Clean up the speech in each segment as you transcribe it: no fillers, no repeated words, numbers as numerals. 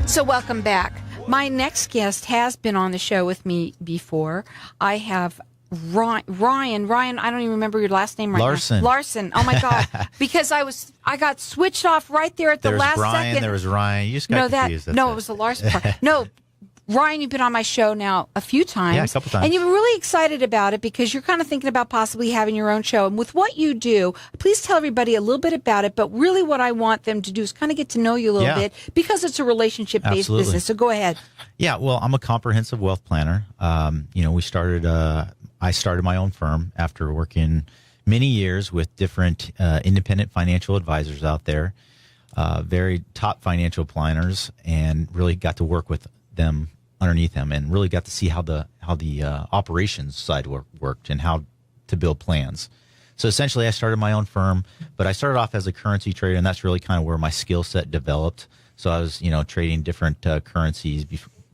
So welcome back. My next guest has been on the show with me before. I have Ryan, I don't even remember your last name right Larson. now. Larson. Oh my God. Because I got switched off right there at the There was last Brian, second. there was Ryan. You just got confused. It was the Larson part. No, Ryan, you've been on my show now a few times. Yeah, a couple times. And you're really excited about it because you're kind of thinking about possibly having your own show. And with what you do, please tell everybody a little bit about it. But really what I want them to do is kind of get to know you a little bit because it's a relationship-based Absolutely. business. So go ahead. Yeah, well, I'm a comprehensive wealth planner. I started my own firm after working many years with different independent financial advisors out there, very top financial planners, and really got to work with them underneath them, and really got to see how the operations side worked and how to build plans. So essentially, I started my own firm, but I started off as a currency trader, and that's really kind of where my skill set developed. So I was, trading different currencies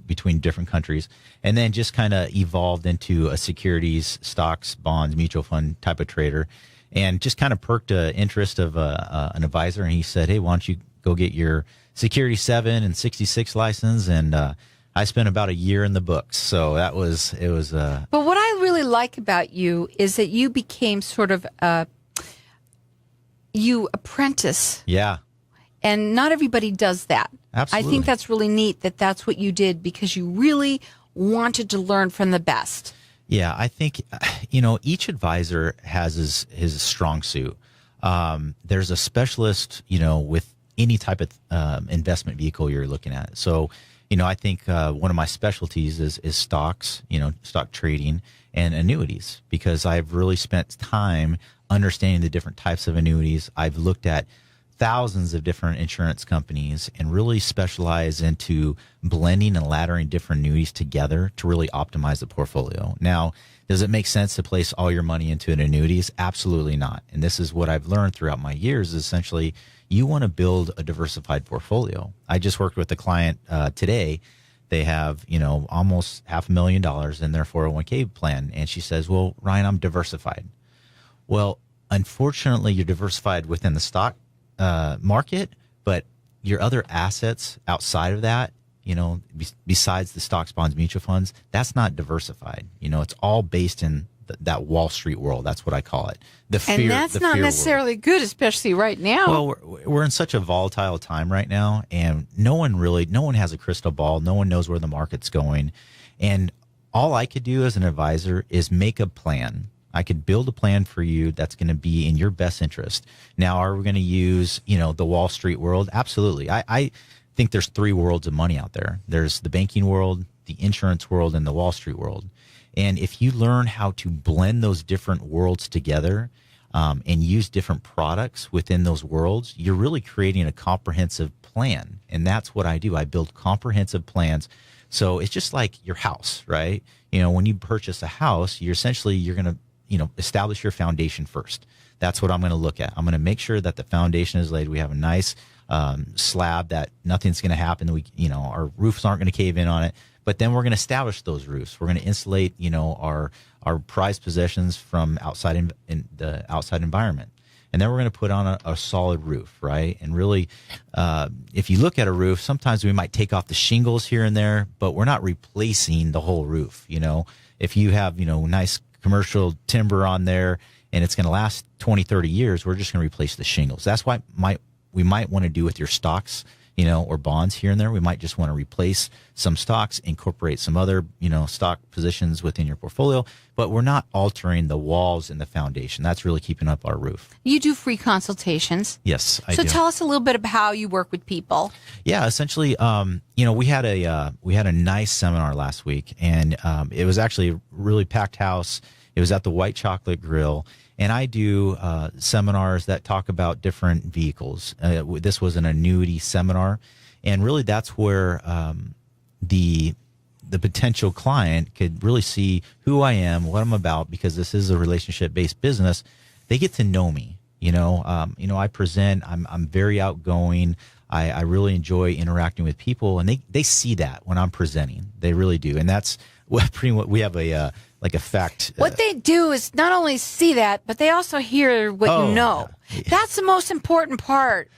between different countries, and then just kind of evolved into a securities, stocks, bonds, mutual fund type of trader, and just kind of perked the interest of an advisor. And he said, "Hey, why don't you go get your Security 7 and 66 license?" And I spent about a year in the books. So it was. But what I really like about you is that you became sort of you apprentice. Yeah. And not everybody does that. Absolutely. I think that's really neat that that's what you did because you really wanted to learn from the best. Yeah, I think, each advisor has his strong suit. There's a specialist, with any type of investment vehicle you're looking at. So, I think one of my specialties is stocks, stock trading and annuities, because I've really spent time understanding the different types of annuities. I've looked at thousands of different insurance companies and really specialize into blending and laddering different annuities together to really optimize the portfolio. Now, does it make sense to place all your money into an annuities? Absolutely not. And this is what I've learned throughout my years, is essentially you want to build a diversified portfolio. I just worked with a client today. They have, almost $500,000 in their 401k plan. And she says, "Well, Ryan, I'm diversified." Well, unfortunately, you're diversified within the stock market, but your other assets outside of that, besides the stocks, bonds, mutual funds, that's not diversified. It's all based in that Wall Street world. That's what I call it. And that's not necessarily good, especially right now. Well, we're in such a volatile time right now, and no one has a crystal ball. No one knows where the market's going. And all I could do as an advisor is make a plan. I could build a plan for you that's going to be in your best interest. Now, are we going to use, the Wall Street world? Absolutely. I think there's three worlds of money out there. There's the banking world, the insurance world, and the Wall Street world. And if you learn how to blend those different worlds together and use different products within those worlds, you're really creating a comprehensive plan. And that's what I do. I build comprehensive plans. So it's just like your house, right? When you purchase a house, you're going to establish your foundation first. That's what I'm going to look at. I'm going to make sure that the foundation is laid. We have a nice slab that nothing's going to happen. Our roofs aren't going to cave in on it. But then we're going to establish those roofs. We're going to insulate, our prized possessions from outside in the outside environment. And then we're going to put on a solid roof, right? And really, if you look at a roof, sometimes we might take off the shingles here and there, but we're not replacing the whole roof. If you have, nice commercial timber on there and it's going to last 20, 30 years, we're just going to replace the shingles. That's why we might want to do with your stocks, or bonds here and there. We might just want to replace some stocks, incorporate some other, stock positions within your portfolio, but we're not altering the walls and the foundation. That's really keeping up our roof. You do free consultations. Yes, I do. So tell us a little bit about how you work with people. Yeah, essentially, we had a nice seminar last week, and it was actually a really packed house. It was at the White Chocolate Grill. And I do seminars that talk about different vehicles. This was an annuity seminar, and really that's where the potential client could really see who I am, what I'm about, because this is a relationship-based business. They get to know me. I present. I'm very outgoing. I really enjoy interacting with people, and they see that when I'm presenting. They really do, and that's pretty much we have a fact. What they do is not only see that, but they also hear what you know. Yeah. That's the most important part.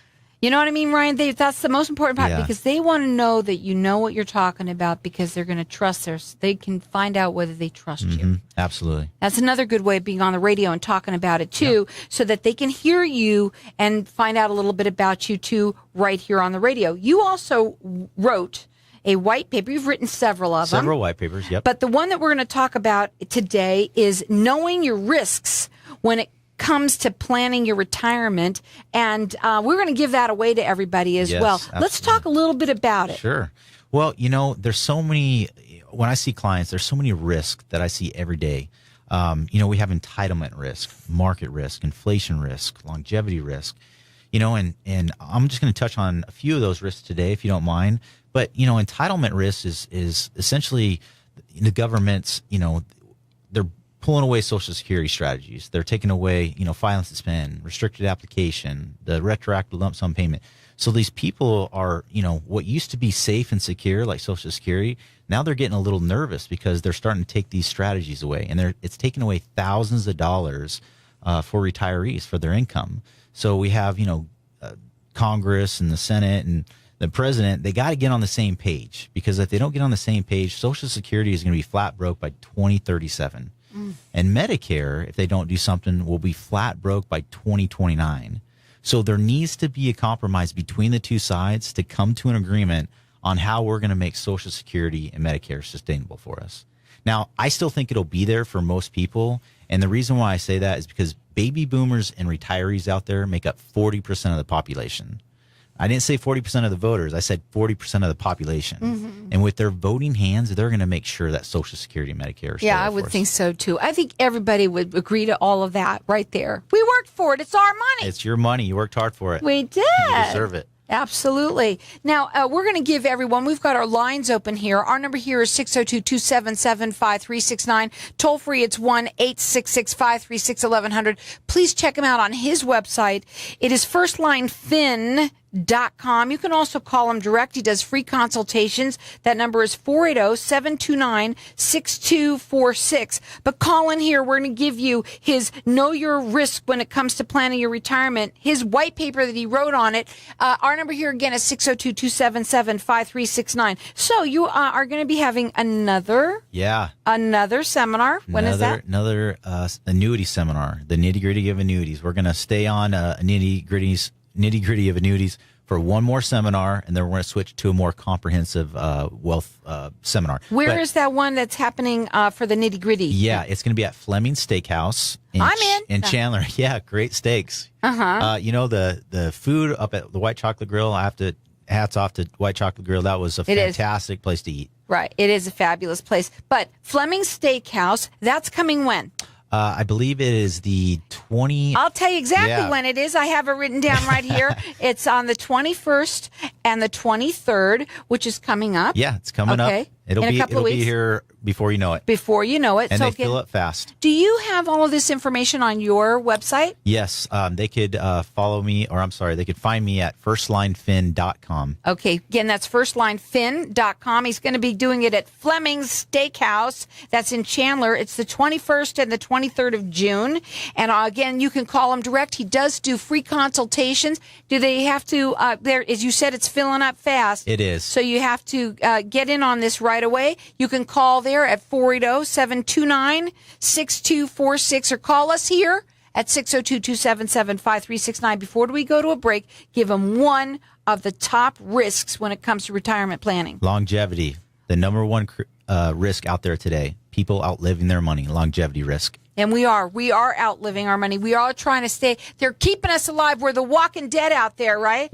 You know what I mean, Ryan? That's the most important part because they want to know that you know what you're talking about because they're going to trust they can find out whether they trust you. Absolutely. That's another good way of being on the radio and talking about it too, so that they can hear you and find out a little bit about you too right here on the radio. You also wrote a white paper. You've written several of them. Several white papers, yep. But the one that we're going to talk about today is knowing your risks when it comes to planning your retirement, and we're going to give that away to everybody as well. Absolutely. Let's talk a little bit about it. Sure. Well, there's so many, when I see clients, there's so many risks that I see every day. We have entitlement risk, market risk, inflation risk, longevity risk, and I'm just going to touch on a few of those risks today, if you don't mind. But, entitlement risk is essentially the government's, they're pulling away Social Security strategies. They're taking away, file and suspend, restricted application, the retroactive lump sum payment. So these people are, what used to be safe and secure, like Social Security, now they're getting a little nervous because they're starting to take these strategies away. And it's taking away thousands of dollars for retirees for their income. So we have, Congress and the Senate and the president, they got to get on the same page, because if they don't get on the same page, Social Security is going to be flat broke by 2037. And Medicare, if they don't do something, will be flat broke by 2029. So there needs to be a compromise between the two sides to come to an agreement on how we're going to make Social Security and Medicare sustainable for us. Now, I still think it'll be there for most people. And the reason why I say that is because baby boomers and retirees out there make up 40% of the population. I didn't say 40% of the voters. I said 40% of the population. And with their voting hands, they're going to make sure that Social Security and Medicare are Yeah, I would think so, too. I think everybody would agree to all of that right there. We worked for it. It's our money. It's your money. You worked hard for it. We did. You deserve it. Absolutely. Now, we're going to give everyone, we've got our lines open here. Our number here is 602-277-5369. Toll free, it's 1-866-536-1100. Please check him out on his website. It is FirstLineFin.com. You can also call him direct. He does free consultations. That number is 480-729-6246. But call in here. We're going to give you his Know Your Risk when it comes to planning your retirement, his white paper that he wrote on it. Our number here again is 602-277-5369. So you are going to be having another seminar. When is that? Another annuity seminar, the nitty-gritty of annuities. We're going to stay on nitty-gritty of annuities for one more seminar, and then we're going to switch to a more comprehensive wealth seminar. Where is that one that's happening for the nitty-gritty? Yeah, it's going to be at Fleming's Steakhouse in Chandler. Yeah, great steaks. The food up at the White Chocolate Grill, I have to hats off to White Chocolate Grill. That was a fantastic place to eat. Right. It is a fabulous place. But Fleming's Steakhouse, that's coming when? I believe it is the 20th. I'll tell you exactly when it is. I have it written down right here. It's on the 21st and the 23rd, which is coming up. Yeah, it's coming up. It'll be here before you know it. Before you know it. And they fill up fast. Do you have all of this information on your website? Yes. They could follow me, they could find me at FirstLineFin.com. Okay. Again, that's FirstLineFin.com. He's going to be doing it at Fleming's Steakhouse. That's in Chandler. It's the 21st and the 23rd of June. And again, you can call him direct. He does do free consultations. Do they have to, as you said, it's filling up fast. It is. So you have to get in on this right away. You can call there at 480-729-6246 or call us here at 602-277-5369. Before we go to a break, give them one of the top risks when it comes to retirement planning. Longevity, the number one risk out there today. People outliving their money, longevity risk. And we are outliving our money. We are trying to stay. They're keeping us alive. We're the walking dead out there, right?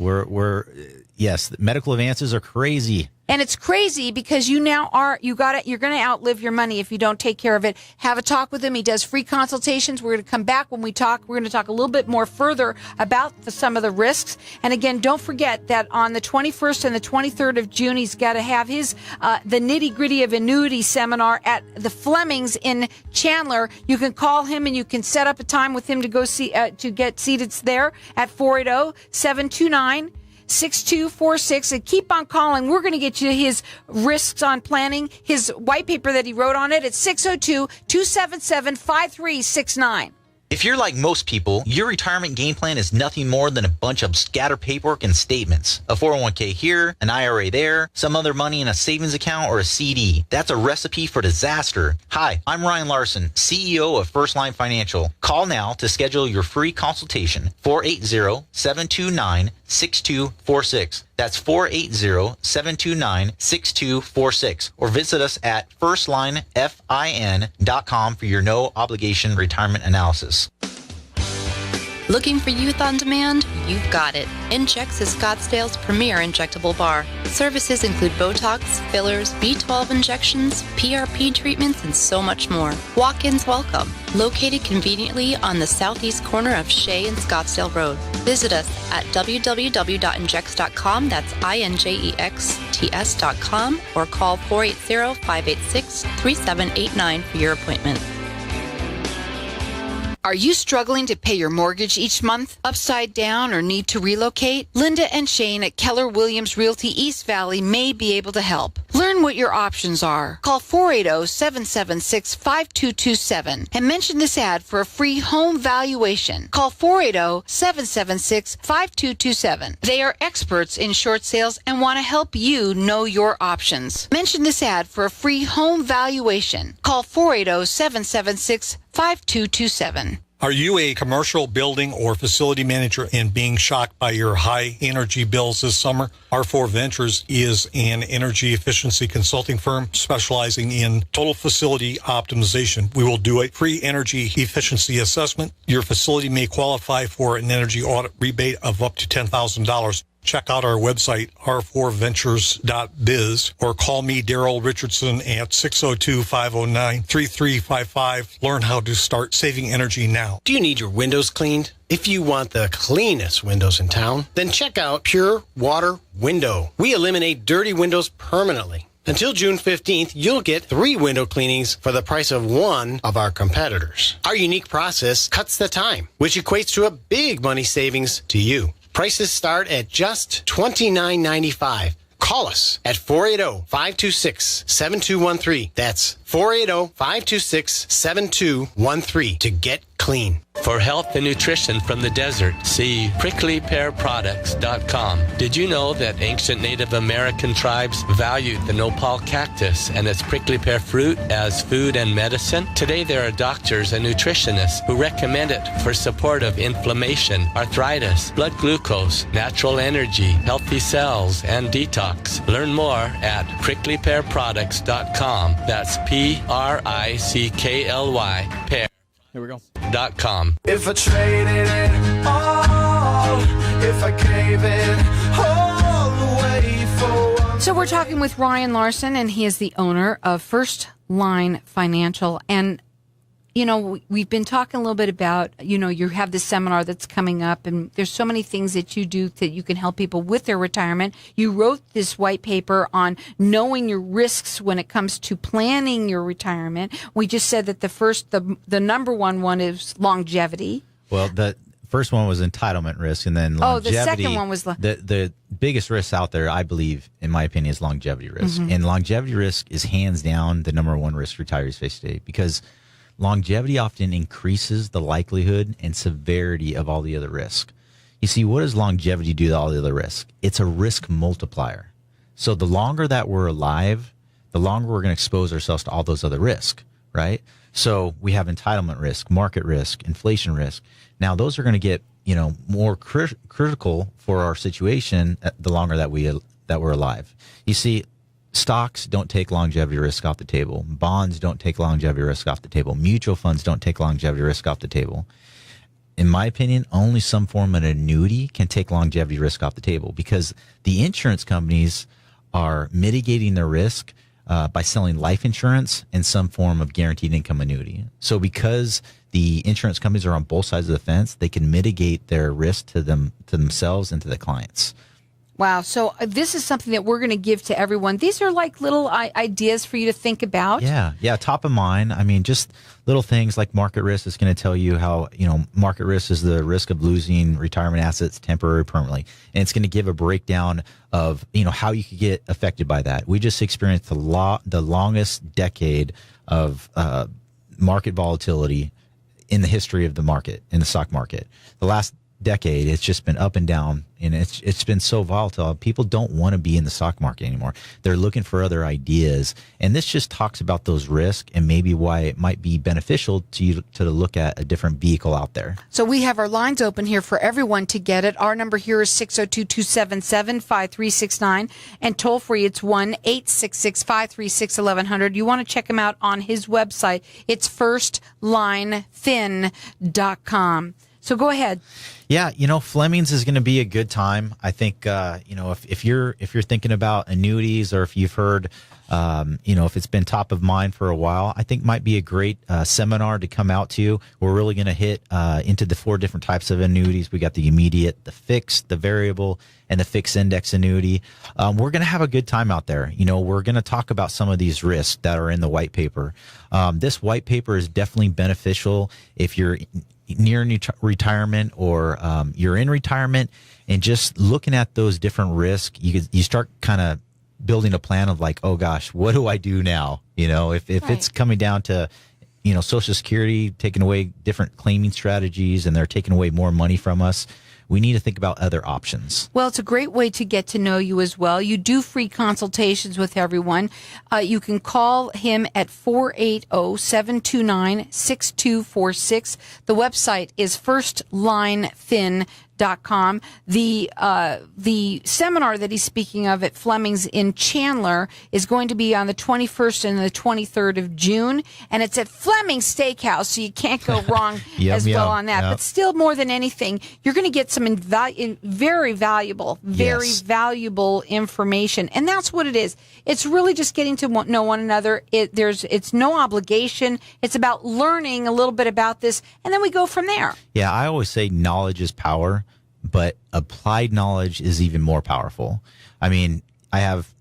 Yes, medical advances are crazy. And it's crazy because you're going to outlive your money if you don't take care of it. Have a talk with him. He does free consultations. We're going to come back when we talk. We're going to talk a little bit more further about some of the risks. And again, don't forget that on the 21st and the 23rd of June, he's got to have his, the nitty gritty of annuity seminar at the Flemings in Chandler. You can call him and you can set up a time with him to go see, to get seated there at 480-729-6246, and keep on calling. We're going to get you his risks on planning, his white paper that he wrote on it at 602-277-5369. If you're like most people, your retirement game plan is nothing more than a bunch of scattered paperwork and statements. A 401k here, an IRA there, some other money in a savings account or a CD. That's a recipe for disaster. Hi, I'm Ryan Larson, CEO of First Line Financial. Call now to schedule your free consultation. 480-729-6246. That's 480-729-6246. Or visit us at firstlinefin.com for your no obligation retirement analysis. Looking for youth on demand? You've got it. Injects is Scottsdale's premier injectable bar. Services include Botox, fillers, B12 injections, PRP treatments, and so much more. Walk-ins welcome. Located conveniently on the southeast corner of Shea and Scottsdale Road. Visit us at www.injects.com, that's INJEXTS.com, or call 480-586-3789 for your appointment. Are you struggling to pay your mortgage each month, upside down, or need to relocate? Linda and Shane at Keller Williams Realty East Valley may be able to help. Learn what your options are. Call 480-776-5227 and mention this ad for a free home valuation. Call 480-776-5227. They are experts in short sales and want to help you know your options. Mention this ad for a free home valuation. Call 480-776-5227. Are you a commercial building or facility manager and being shocked by your high energy bills this summer? R4 Ventures is an energy efficiency consulting firm specializing in total facility optimization. We will do a free energy efficiency assessment. Your facility may qualify for an energy audit rebate of up to $10,000. Check out our website, r4ventures.biz, or call me, Daryl Richardson, at 602-509-3355. Learn how to start saving energy now. Do you need your windows cleaned? If you want the cleanest windows in town, then check out Pure Water Window. We eliminate dirty windows permanently. Until June 15th, you'll get 3 window cleanings for the price of one of our competitors. Our unique process cuts the time, which equates to a big money savings to you. Prices start at just $29.95. Call us at 480-526-7213. That's 480-526-7213 to get clean. For health and nutrition from the desert, see pricklypearproducts.com. Did you know that ancient Native American tribes valued the nopal cactus and its prickly pear fruit as food and medicine? Today there are doctors and nutritionists who recommend it for support of inflammation, arthritis, blood glucose, natural energy, healthy cells, and detox. Learn more at pricklypearproducts.com. That's PRICKLY pear. Here we go. .com. If I traded it all, if I gave it all away for one. So we're talking with Ryan Larson, and he is the owner of First Line Financial. And, you know, we've been talking a little bit about, you know, you have this seminar that's coming up, and there's so many things that you do that you can help people with their retirement. You wrote this white paper on knowing your risks when it comes to planning your retirement. We just said that the number one is longevity. Well, the first one was entitlement risk, and then longevity. The second one was the biggest risk out there, I believe, in my opinion, is longevity risk. Mm-hmm. And longevity risk is hands down the number one risk retirees face today, because longevity often increases the likelihood and severity of all the other risk. You see, what does longevity do to all the other risk? It's a risk multiplier. So the longer that we're alive, the longer we're going to expose ourselves to all those other risks, right? So we have entitlement risk, market risk, inflation risk. Now those are going to get, you know, more critical for our situation the longer that we're alive. You see, stocks don't take longevity risk off the table. Bonds don't take longevity risk off the table. Mutual funds don't take longevity risk off the table. In my opinion, only some form of an annuity can take longevity risk off the table, because the insurance companies are mitigating their risk by selling life insurance and some form of guaranteed income annuity. So because the insurance companies are on both sides of the fence, they can mitigate their risk to themselves and to the clients. Wow. So this is something that we're going to give to everyone. These are like little ideas for you to think about. Yeah. Top of mind. I mean, just little things like market risk is going to tell you how, you know, market risk is the risk of losing retirement assets temporarily, permanently. And it's going to give a breakdown of, you know, how you could get affected by that. We just experienced the longest decade of market volatility in the history of the market, in the stock market. The last decade, it's just been up and down, and it's been so volatile. People don't want to be in the stock market anymore. They're looking for other ideas, and this just talks about those risks and maybe why it might be beneficial to you to look at a different vehicle out there. So we have our lines open here for everyone to get it. Our number here is 602-277-5369, and toll free it's 1-866-536-1100. You want to check him out on his website. It's firstlinefin.com. So go ahead. Yeah, Fleming's is going to be a good time. I think if you're thinking about annuities, or if you've heard, if it's been top of mind for a while, I think might be a great seminar to come out to. We're really going to hit into the 4 different types of annuities. We got the immediate, the fixed, the variable, and the fixed index annuity. We're going to have a good time out there. We're going to talk about some of these risks that are in the white paper. This white paper is definitely beneficial if you're near retirement, or you're in retirement, and just looking at those different risks, you start kind of building a plan of like, oh gosh, what do I do now? If Right. it's coming down to, Social Security taking away different claiming strategies, and they're taking away more money from us, we need to think about other options. Well, it's a great way to get to know you as well. You do free consultations with everyone. You can call him at 480-729-6246. The website is firstlinefin.com. The seminar that he's speaking of at Fleming's in Chandler is going to be on the 21st and the 23rd of June, and it's at Fleming's Steakhouse, so you can't go wrong Yum, as well yum, on that. yep. But still, more than anything, you're going to get some very valuable information, and that's what it is. It's really just getting to know one another. It's no obligation. It's about learning a little bit about this, and then we go from there. Yeah, I always say knowledge is power, but applied knowledge is even more powerful. I mean, I have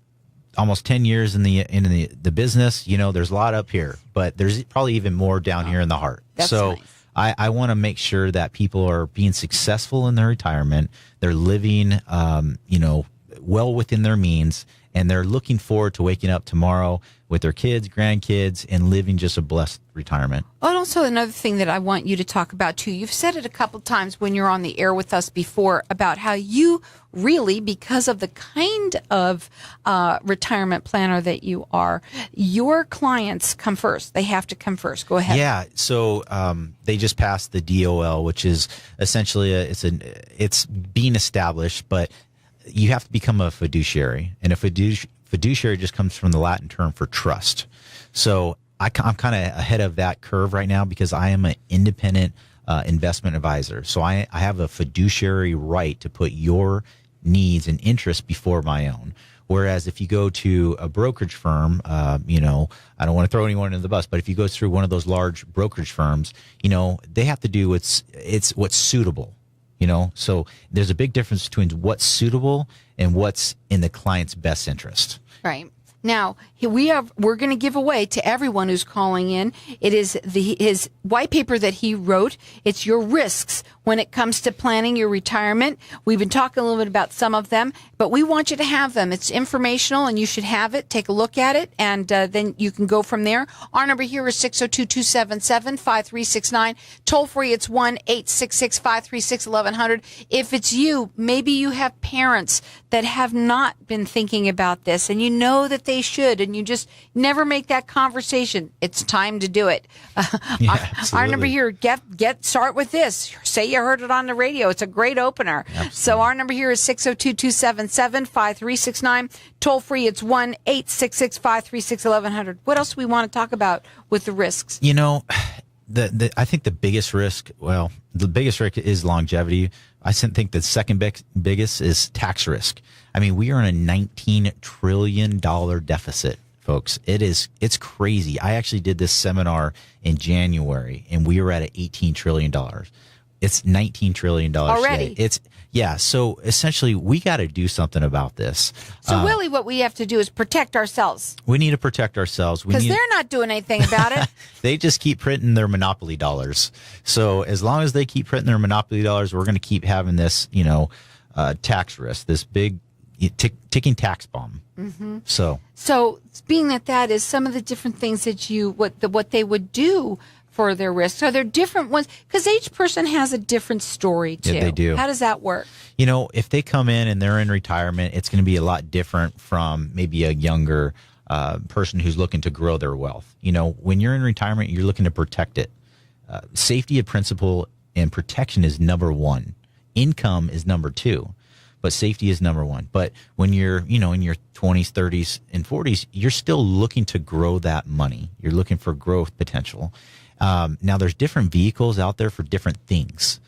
almost 10 years in the business. There's a lot up here, but there's probably even more down here in the heart. That's so nice. I want to make sure that people are being successful in their retirement. They're living, well within their means, and they're looking forward to waking up tomorrow with their kids, grandkids, and living just a blessed retirement. And also another thing that I want you to talk about too, you've said it a couple times when you're on the air with us before about how you really, because of the kind of retirement planner that you are, your clients come first. They have to come first. Go ahead. Yeah. So they just passed the DOL, which is essentially it's being established, but you have to become a fiduciary, and a fiduciary just comes from the Latin term for trust. So I'm kind of ahead of that curve right now because I am an independent investment advisor. So I have a fiduciary right to put your needs and interests before my own. Whereas if you go to a brokerage firm, I don't want to throw anyone under the bus, but if you go through one of those large brokerage firms, they have to do what's suitable. So there's a big difference between what's suitable and what's in the client's best interest. Right. Now, we're going to give away to everyone who's calling in. It is his white paper that he wrote. It's your risks when it comes to planning your retirement. We've been talking a little bit about some of them, but we want you to have them. It's informational, and you should have it. Take a look at it, and then you can go from there. Our number here is 602-277-5369. Toll free, it's 1-866-536-1100. If it's you, maybe you have parents that have not been thinking about this, and you know that they should, and you just never make that conversation. It's time to do it. Our number here, start with this. Say you heard it on the radio. It's a great opener. Absolutely. So our number here is 602-277-5369. Toll free, it's 1-866-536-1100. What else do we want to talk about with the risks? I think the biggest risk, is longevity. I think the second biggest is tax risk. I mean, we are in a $19 trillion deficit, folks. It's crazy. I actually did this seminar in January, and we were at $18 trillion. It's $19 trillion already. Today. So essentially we got to do something about this. So really what we have to do is protect ourselves. We need to protect ourselves. Because they're not doing anything about it. They just keep printing their monopoly dollars. So as long as they keep printing their monopoly dollars, we're going to keep having this, tax risk, this big ticking tax bomb. Mm-hmm. So being that is some of the different things that what they would do for their risks? Are there different ones? Because each person has a different story too. Yeah, they do. How does that work? You know, if they come in and they're in retirement, it's going to be a lot different from maybe a younger person who's looking to grow their wealth. You know, when you're in retirement, you're looking to protect it. Safety of principle and protection is number one. Income is number two, but safety is number one. But when you're, you know, in your 20s, 30s, and 40s, you're still looking to grow that money. You're looking for growth potential. Now, there's different vehicles out there for different things.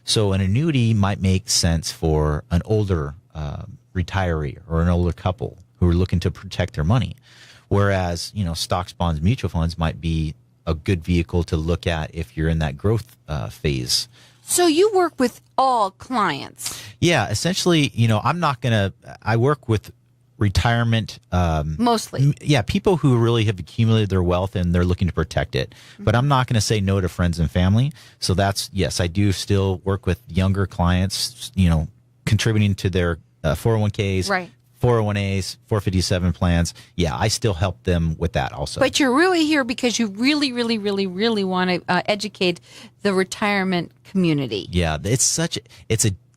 So an annuity might make sense for an older retiree or an older couple who are looking to protect their money. Whereas, you know, stocks, bonds, mutual funds might be a good vehicle to look at if you're in that growth phase. So you work with all clients. Yeah, essentially, you know, I work with retirement. Mostly. Yeah, people who really have accumulated their wealth and they're looking to protect it. But I'm not going to say no to friends and family. So yes, I do still work with younger clients, you know, contributing to their 401ks. Right. 401as, 457 plans. Yeah, I still help them with that also. But you're really here because you really, really, really, really want to educate the retirement community. Yeah, it's a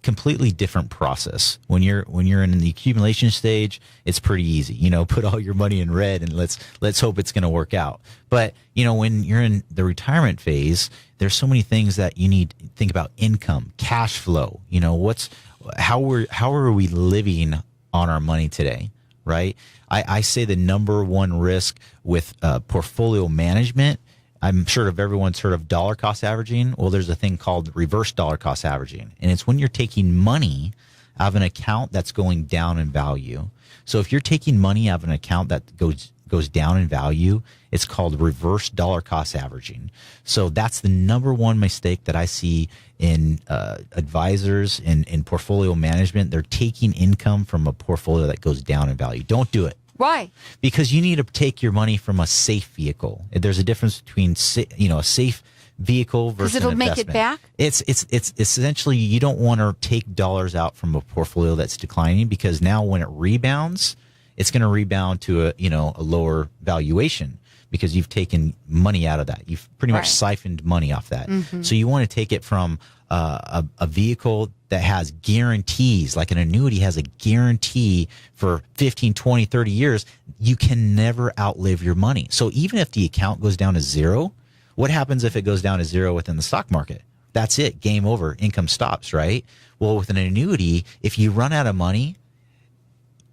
completely different process. When you're in the accumulation stage, it's pretty easy. You know, put all your money in red and let's hope it's going to work out. But, you know, when you're in the retirement phase, there's so many things that you need to think about: income, cash flow. You know, how are we living on our money today, right? I say the number one risk with portfolio management, I'm sure if everyone's heard of dollar cost averaging. Well, there's a thing called reverse dollar cost averaging. And it's when you're taking money out of an account that's going down in value. So if you're taking money out of an account that goes down in value, it's called reverse dollar cost averaging. So that's the number one mistake that I see in advisors in portfolio management. They're taking income from a portfolio that goes down in value. Don't do it. Why? Because you need to take your money from a safe vehicle. There's a difference between a safe vehicle versus an investment. Because it'll make it back? It's essentially, you don't want to take dollars out from a portfolio that's declining, because now when it rebounds, it's going to rebound to a lower valuation because you've taken money out of that. You've pretty much siphoned money off that. Mm-hmm. So you want to take it from a vehicle that has guarantees, like an annuity has a guarantee for 15, 20, 30 years. You can never outlive your money. So even if the account goes down to zero, what happens if it goes down to zero within the stock market? That's it. Game over. Income stops, right? Well, with an annuity, if you run out of money,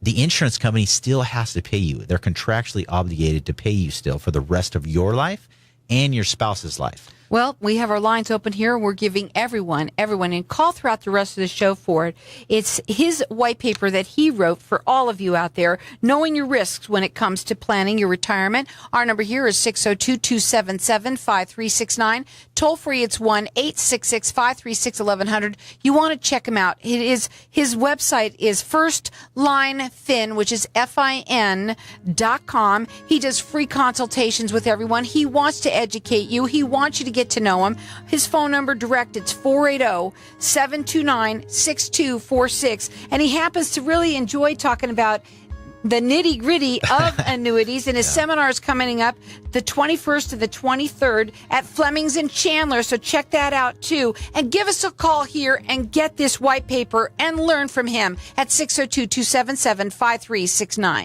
the insurance company still has to pay you. They're contractually obligated to pay you still for the rest of your life and your spouse's life. Well, we have our lines open here. We're giving everyone, and call throughout the rest of the show for it. It's his white paper that he wrote for all of you out there, knowing your risks when it comes to planning your retirement. Our number here is 602-277-5369. Toll free, it's 1-866-536-1100. You want to check him out. His website is FirstLineFin, which is FIN.com. He does free consultations with everyone. He wants to educate you. He wants you to get to know him. His phone number direct, it's 480-729-6246. And he happens to really enjoy talking about the nitty gritty of annuities. And his seminar is coming up the 21st to the 23rd at Fleming's in Chandler. So check that out too. And give us a call here and get this white paper and learn from him at 602-277-5369.